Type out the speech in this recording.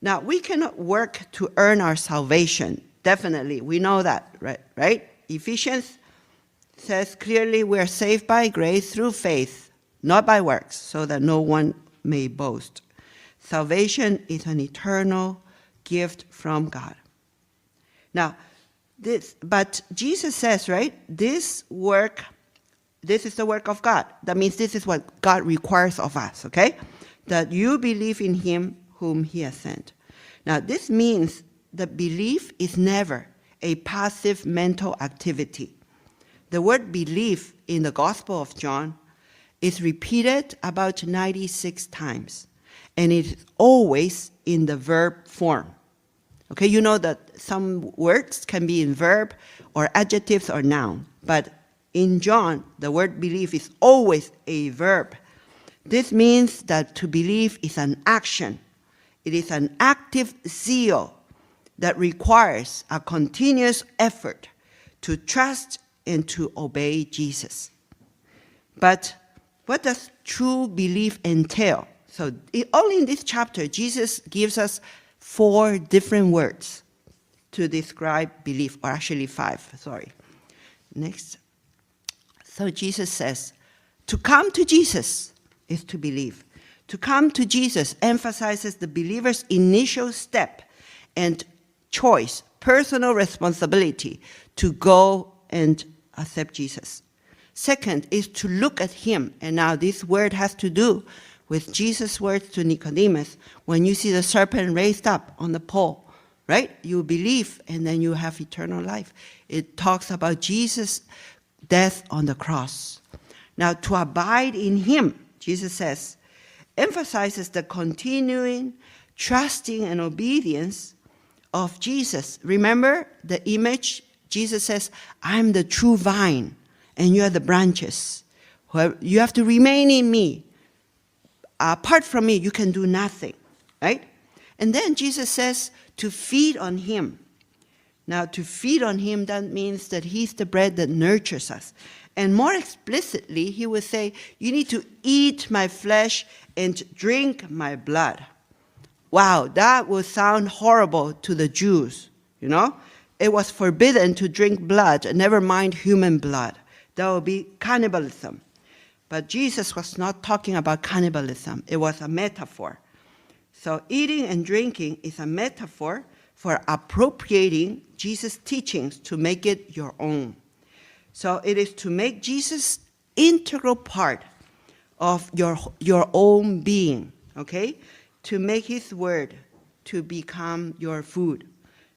Now, we cannot work to earn our salvation. Definitely, we know that, right? Ephesians says clearly we are saved by grace through faith, not by works, so that no one may boast. Salvation is an eternal gift from God. Now, but Jesus says, right, this is the work of God. That means this is what God requires of us, okay? That you believe in him whom he has sent. Now, this means that belief is never a passive mental activity. The word belief in the Gospel of John is repeated about 96 times, and it is always in the verb form. Okay, you know that some words can be in verb or adjectives or noun, but in John, the word believe is always a verb. This means that to believe is an action. It is an active zeal that requires a continuous effort to trust and to obey Jesus. But what does true belief entail? So only in this chapter, Jesus gives us 4 different words to describe belief, or actually 5, sorry. Next. So Jesus says, to come to Jesus is to believe. To come to Jesus emphasizes the believer's initial step and choice, personal responsibility to go and accept Jesus. Second is to look at him. And now this word has to do with Jesus' words to Nicodemus. When you see the serpent raised up on the pole, right? You believe and then you have eternal life. It talks about Jesus' death on the cross. Now, to abide in him, Jesus says, emphasizes the continuing trusting and obedience of Jesus. Remember the image? Jesus says, I'm the true vine, and you are the branches. You have to remain in me. Apart from me, you can do nothing, right? And then Jesus says to feed on him. Now, to feed on him, that means that he's the bread that nurtures us. And more explicitly, he would say, you need to eat my flesh and drink my blood. Wow, that would sound horrible to the Jews, you know? It was forbidden to drink blood, never mind human blood. That would be cannibalism. But Jesus was not talking about cannibalism. It was a metaphor. So eating and drinking is a metaphor for appropriating Jesus' teachings to make it your own. So it is to make Jesus integral part of your own being, okay? To make his word to become your food.